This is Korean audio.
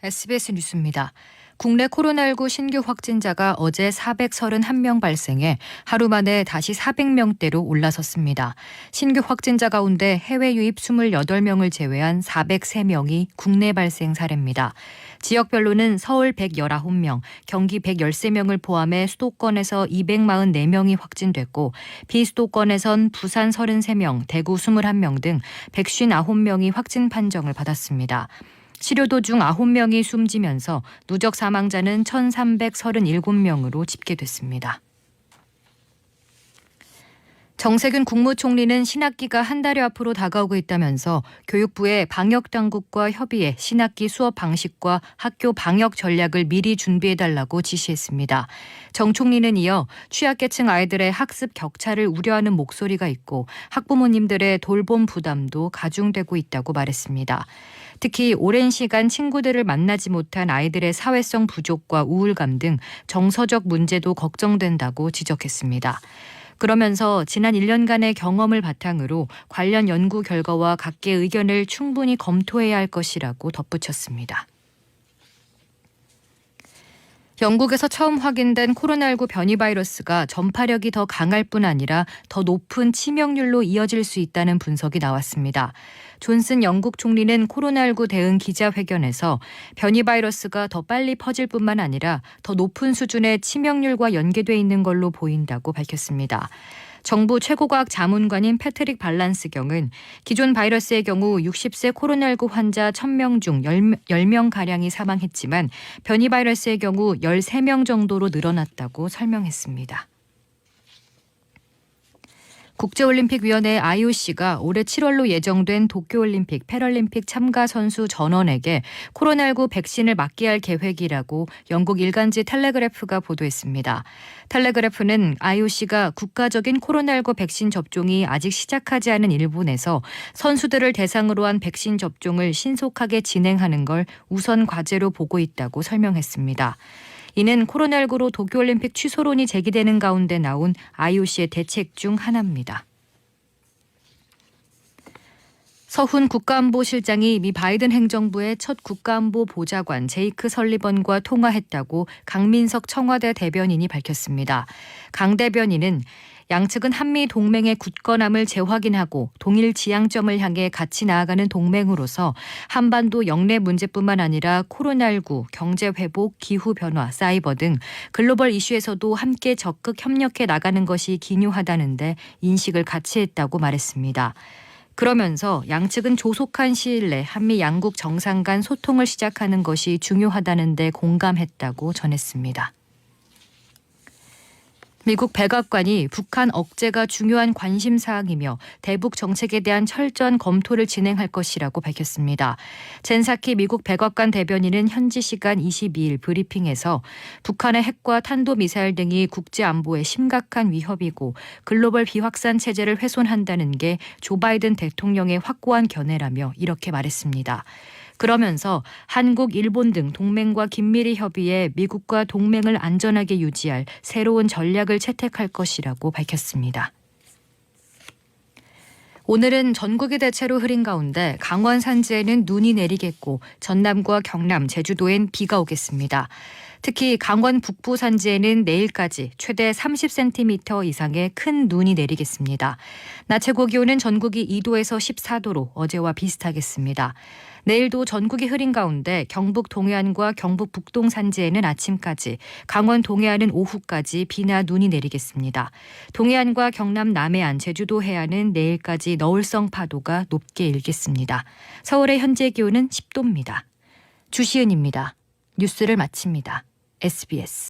SBS 뉴스입니다. 국내 코로나19 신규 확진자가 어제 431명 발생해 하루 만에 다시 400명대로 올라섰습니다. 신규 확진자 가운데 해외 유입 28명을 제외한 403명이 국내 발생 사례입니다. 지역별로는 서울 119명, 경기 113명을 포함해 수도권에서 244명이 확진됐고 비수도권에선 부산 33명, 대구 21명 등 159명이 확진 판정을 받았습니다. 치료 도중 9명이 숨지면서 누적 사망자는 1,337명으로 집계됐습니다. 정세균 국무총리는 신학기가 한 달여 앞으로 다가오고 있다면서 교육부에 방역당국과 협의해 신학기 수업 방식과 학교 방역 전략을 미리 준비해달라고 지시했습니다. 정 총리는 이어 취약계층 아이들의 학습 격차를 우려하는 목소리가 있고 학부모님들의 돌봄 부담도 가중되고 있다고 말했습니다. 특히 오랜 시간 친구들을 만나지 못한 아이들의 사회성 부족과 우울감 등 정서적 문제도 걱정된다고 지적했습니다. 그러면서 지난 1년간의 경험을 바탕으로 관련 연구 결과와 각계의 의견을 충분히 검토해야 할 것이라고 덧붙였습니다. 영국에서 처음 확인된 코로나19 변이 바이러스가 전파력이 더 강할 뿐 아니라 더 높은 치명률로 이어질 수 있다는 분석이 나왔습니다. 존슨 영국 총리는 코로나19 대응 기자회견에서 변이 바이러스가 더 빨리 퍼질 뿐만 아니라 더 높은 수준의 치명률과 연계돼 있는 걸로 보인다고 밝혔습니다. 정부 최고과학 자문관인 패트릭 발란스경은 기존 바이러스의 경우 60세 코로나19 환자 1,000명 중 10명가량이 사망했지만 변이 바이러스의 경우 13명 정도로 늘어났다고 설명했습니다. 국제올림픽위원회 IOC가 올해 7월로 예정된 도쿄올림픽, 패럴림픽 참가 선수 전원에게 코로나19 백신을 맞게 할 계획이라고 영국 일간지 텔레그래프가 보도했습니다. 텔레그래프는 IOC가 국가적인 코로나19 백신 접종이 아직 시작하지 않은 일본에서 선수들을 대상으로 한 백신 접종을 신속하게 진행하는 걸 우선 과제로 보고 있다고 설명했습니다. 이는 코로나19로 도쿄올림픽 취소론이 제기되는 가운데 나온 IOC의 대책 중 하나입니다. 서훈 국가안보실장이 미 바이든 행정부의 첫 국가안보 보좌관 제이크 설리번과 통화했다고 강민석 청와대 대변인이 밝혔습니다. 강 대변인은 양측은 한미 동맹의 굳건함을 재확인하고 동일 지향점을 향해 같이 나아가는 동맹으로서 한반도 영내 문제뿐만 아니라 코로나19, 경제회복, 기후변화, 사이버 등 글로벌 이슈에서도 함께 적극 협력해 나가는 것이 기요하다는 데 인식을 같이 했다고 말했습니다. 그러면서 양측은 조속한 시일 내 한미 양국 정상 간 소통을 시작하는 것이 중요하다는 데 공감했다고 전했습니다. 미국 백악관이 북한 억제가 중요한 관심사항이며 대북 정책에 대한 철저한 검토를 진행할 것이라고 밝혔습니다. 젠 사키 미국 백악관 대변인은 현지 시간 22일 브리핑에서 북한의 핵과 탄도미사일 등이 국제안보에 심각한 위협이고 글로벌 비확산 체제를 훼손한다는 게 조 바이든 대통령의 확고한 견해라며 이렇게 말했습니다. 그러면서 한국, 일본 등 동맹과 긴밀히 협의해 미국과 동맹을 안전하게 유지할 새로운 전략을 채택할 것이라고 밝혔습니다. 오늘은 전국이 대체로 흐린 가운데 강원 산지에는 눈이 내리겠고 전남과 경남, 제주도엔 비가 오겠습니다. 특히 강원 북부 산지에는 내일까지 최대 30cm 이상의 큰 눈이 내리겠습니다. 낮 최고 기온은 전국이 2도에서 14도로 어제와 비슷하겠습니다. 내일도 전국이 흐린 가운데 경북 동해안과 경북 북동 산지에는 아침까지, 강원 동해안은 오후까지 비나 눈이 내리겠습니다. 동해안과 경남 남해안, 제주도 해안은 내일까지 너울성 파도가 높게 일겠습니다. 서울의 현재 기온은 10도입니다. 주시은입니다. 뉴스를 마칩니다. SBS